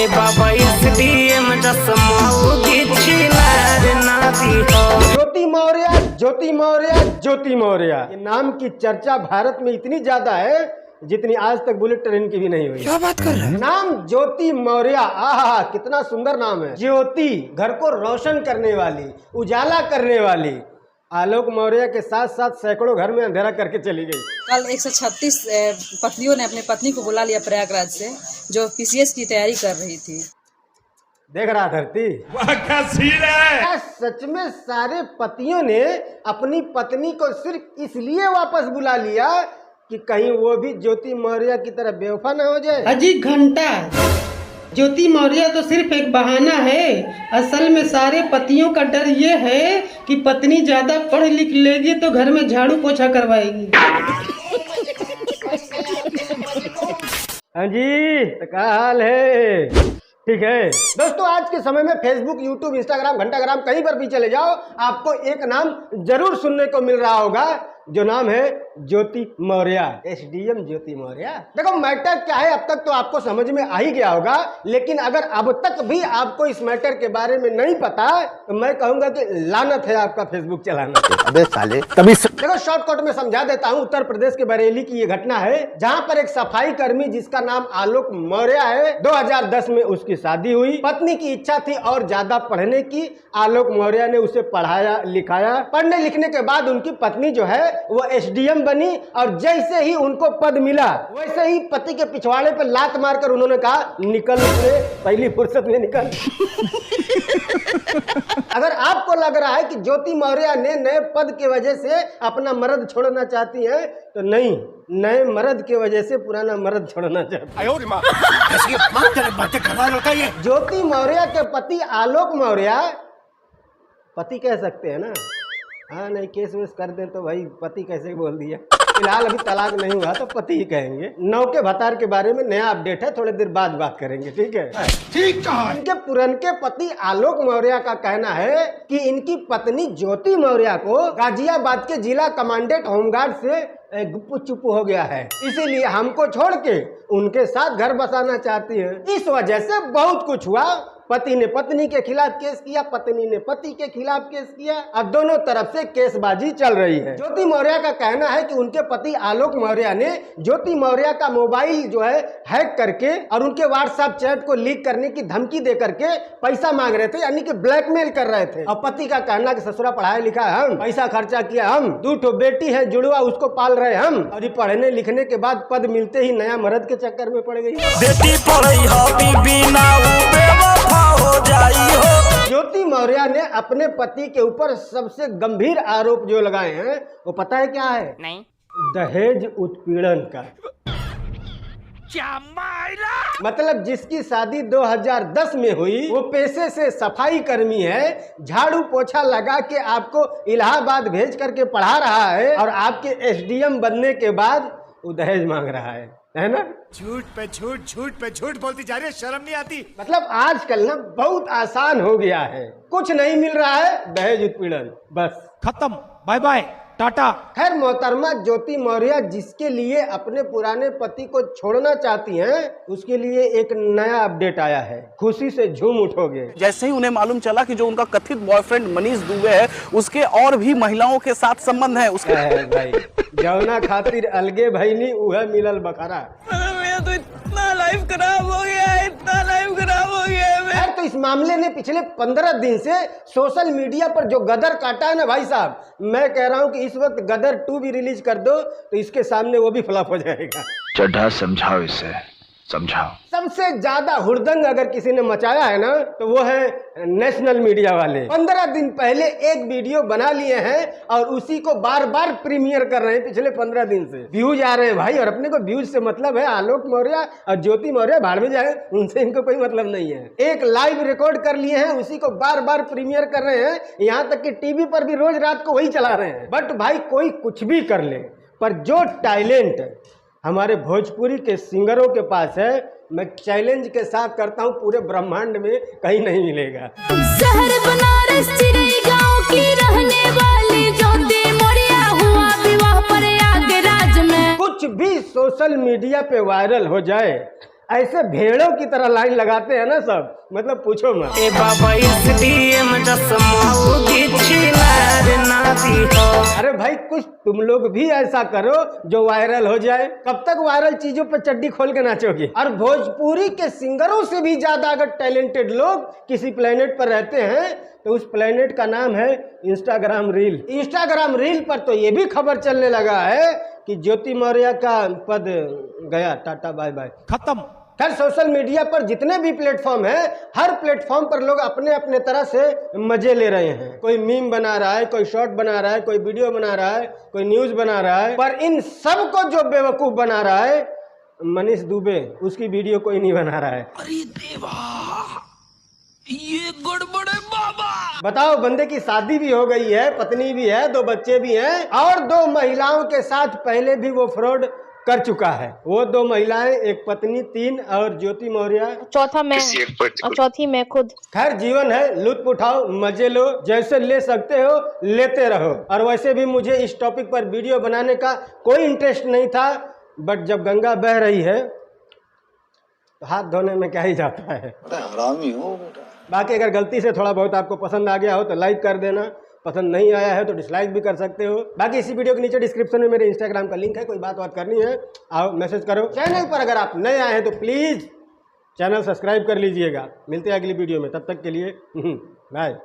ए बाबा SDM ज्योति मौर्य, ज्योति मौर्य, ज्योति मौर्य, ये नाम की चर्चा भारत में इतनी ज्यादा है जितनी आज तक बुलेट ट्रेन की भी नहीं हुई। क्या बात कर रहे हैं? नाम ज्योति मौर्य, आहा कितना सुंदर नाम है। ज्योति घर को रोशन करने वाली, उजाला करने वाली। आलोक मौर्य के साथ साथ सैकड़ों घर में अंधेरा करके चली गई। कल 136 पत्नियों ने अपने पत्नी को बुला लिया प्रयागराज से, जो PCS की तैयारी कर रही थी। देख रहा धरती, क्या सच में सारे पतियों ने अपनी पत्नी को सिर्फ इसलिए वापस बुला लिया कि कहीं वो भी ज्योति मौर्य की तरह बेवफा न हो जाए? अजी घंटा, ज्योति मौर्य तो सिर्फ एक बहाना है। असल में सारे पतियों का डर ये है कि पत्नी ज्यादा पढ़ लिख लेगी तो घर में झाड़ू पोछा करवाएगी। हाँ जी, तो क्या हाल है? ठीक है दोस्तों, आज के समय में फेसबुक, यूट्यूब, इंस्टाग्राम, घंटाग्राम कहीं पर भी चले जाओ, आपको एक नाम जरूर सुनने को मिल रहा होगा, जो नाम है ज्योति मौर्य, SDM ज्योति मौर्य। देखो मैटर क्या है अब तक तो आपको समझ में आ ही गया होगा, लेकिन अगर अब तक भी आपको इस मैटर के बारे में नहीं पता तो मैं कहूंगा कि लानत है आपका फेसबुक चलाना। अबे साले तभी देखो शॉर्टकट में समझा देता हूँ। उत्तर प्रदेश के बरेली की ये घटना है, जहाँ पर एक सफाई कर्मी जिसका नाम आलोक मौर्य है, 2010 में उसकी शादी हुई। पत्नी की इच्छा थी और ज्यादा पढ़ने की। आलोक मौर्य ने उसे पढ़ाया लिखाया। पढ़ने लिखने के बाद उनकी पत्नी जो है वो SDM बनी, और जैसे ही उनको पद मिला वैसे ही पति के पिछवाड़े पे लात मारकर उन्होंने कहा निकल, उसने पहली फुर्सत में निकल। अगर आपको लग रहा है कि ज्योति मौर्य ने नए पद की वजह से अपना मर्द छोड़ना चाहती है, तो नहीं, नए मर्द की वजह से पुराना मर्द छोड़ना चाहती है। ज्योति मौर्य के पति आलोक मौर्य, पति कह सकते हैं ना? हाँ नहीं, केस वेस कर दे तो भाई पति कैसे बोल दिया। फिलहाल अभी तलाक नहीं हुआ तो पति ही कहेंगे। नौके भतार के बारे में नया अपडेट है, थोड़ी देर बाद बात करेंगे, ठीक है? ठीक कहा। इनके पुरनके पति आलोक मौर्य का कहना है कि इनकी पत्नी ज्योति मौर्य को गाजियाबाद के जिला कमांडेंट होमगार्ड से गुप्पू चुप्पू हो गया है, इसीलिए हमको छोड़ के उनके साथ घर बसाना चाहती है। इस वजह से बहुत कुछ हुआ। पति ने पत्नी के खिलाफ केस किया, पत्नी ने पति के खिलाफ केस किया, अब दोनों तरफ से केसबाजी चल रही है। ज्योति मौर्य का कहना है कि उनके पति आलोक मौर्य ने ज्योति मौर्य का मोबाइल जो है हैक करके और उनके व्हाट्सएप चैट को लीक करने की धमकी दे करके पैसा मांग रहे थे, यानी कि ब्लैकमेल कर रहे थे। और पति का कहना कि ससुरा पढ़ाया लिखा हम, पैसा खर्चा किया हम, 2 बेटी है जुड़वा, उसको पाल रहे हम, और ये पढ़ने लिखने के बाद पद मिलते ही नया मर्द के चक्कर में पड़ गई। ज्योति मौर्य ने अपने पति के ऊपर सबसे गंभीर आरोप जो लगाए हैं वो पता है क्या है? नहीं। दहेज उत्पीड़न का। मतलब जिसकी शादी 2010 में हुई, वो पेशे से सफाई कर्मी है, झाड़ू पोछा लगा के आपको इलाहाबाद भेज करके पढ़ा रहा है, और आपके SDM बनने के बाद वो दहेज मांग रहा है ना? झूठ पे झूठ, झूठ पे झूठ बोलती जा रही है, शर्म नहीं आती? मतलब आजकल ना बहुत आसान हो गया है, कुछ नहीं मिल रहा है, दहेज उत्पीड़न, बस खत्म, बाय बाय, टाटा। खैर मोहतरमा ज्योति मौर्य जिसके लिए अपने पुराने पति को छोड़ना चाहती हैं, उसके लिए एक नया अपडेट आया है। खुशी से झूम उठोगे। जैसे ही उन्हें मालूम चला कि जो उनका कथित बॉयफ्रेंड मनीष दुबे है, उसके और भी महिलाओं के साथ संबंध है। उसके भाई जौना खातिर अलगे भईनी उहे मिलल बकरा। मेरा तो इतना लाइफ खराब हो गया है, इतना लाइफ खराब हो गया है। तो इस मामले ने पिछले 15 दिन से सोशल मीडिया पर जो गदर काटा है ना भाई साहब, मैं कह रहा हूं कि इस वक्त गदर 2 भी रिलीज कर दो तो इसके सामने वो भी फ्लॉप हो जाएगा। चड्ढा समझाओ इसे, समझाओ। सबसे ज्यादा हुड़दंग अगर किसी ने मचाया है ना तो वो है नेशनल मीडिया वाले। 15 दिन पहले एक वीडियो बना लिए हैं और उसी को बार बार प्रीमियर कर रहे हैं। पिछले 15 दिन से व्यूज आ रहे हैं भाई, और अपने को व्यूज से मतलब है। आलोक मौर्य और ज्योति मौर्य भाड़ में जाए, उनसे इनको कोई मतलब नहीं है। एक लाइव रिकॉर्ड कर लिए हैं, उसी को बार बार प्रीमियर कर रहे हैं, यहाँ तक कि टीवी पर भी रोज रात को वही चला रहे हैं। बट भाई कोई कुछ भी कर ले, पर जो टैलेंट हमारे भोजपुरी के सिंगरों के पास है, मैं चैलेंज के साथ करता हूँ पूरे ब्रह्मांड में कहीं नहीं मिलेगा। शहर बनारस चिरई गांव की रहने वाली ज्योति मौर्य, हुआ विवाह प्रयागराज में। कुछ भी सोशल मीडिया पे वायरल हो जाए, ऐसे भेड़ों की तरह लाइन लगाते हैं ना सब, मतलब पूछो मत। ए बाबा SDM चश्मा बिछिनार नाती हो। अरे भाई कुछ तुम लोग भी ऐसा करो जो वायरल हो जाए। कब तक वायरल चीजों पर चड्डी खोल के नाचोगे? और भोजपुरी के सिंगरों से भी ज्यादा अगर टैलेंटेड लोग किसी प्लेनेट पर रहते हैं तो उस प्लेनेट का नाम है इंस्टाग्राम रील। इंस्टाग्राम रील पर तो ये भी खबर चलने लगा है कि ज्योति मौर्य का पद गया, टाटा बाय बाय, खत्म। खैर सोशल मीडिया पर जितने भी प्लेटफॉर्म है, हर प्लेटफॉर्म पर लोग अपने अपने तरह से मजे ले रहे हैं। कोई मीम बना रहा है, कोई शॉर्ट बना रहा है, कोई वीडियो बना रहा है, कोई न्यूज बना रहा है। पर इन सब को जो बेवकूफ बना रहा है मनीष दुबे, उसकी वीडियो कोई नहीं बना रहा है। अरे देवा, ये गड़बड़ है बाबा। बताओ, बंदे की शादी भी हो गई है, पत्नी भी है, 2 बच्चे भी हैं और 2 महिलाओं के साथ पहले भी वो फ्रॉड कर चुका है। वो 2 महिलाएं, एक पत्नी, 3 और ज्योति मौर्य, चौथा मैं और चौथी मैं खुद। खैर जीवन है, लुत्फ उठाओ, मजे लो, जैसे ले सकते हो लेते रहो। और वैसे भी मुझे इस टॉपिक पर वीडियो बनाने का कोई इंटरेस्ट नहीं था, बट जब गंगा बह रही है तो हाथ धोने में क्या ही जाता है। हरामी हो बेटा। बाकी अगर गलती से थोड़ा बहुत आपको पसंद आ गया हो तो लाइक कर देना, पसंद नहीं आया है तो डिसलाइक भी कर सकते हो। बाकी इसी वीडियो के नीचे डिस्क्रिप्शन में मेरे इंस्टाग्राम का लिंक है, कोई बात करनी है आओ मैसेज करो। चैनल पर अगर आप नए आए हैं तो प्लीज़ चैनल सब्सक्राइब कर लीजिएगा। मिलते हैं अगली वीडियो में, तब तक के लिए बाय।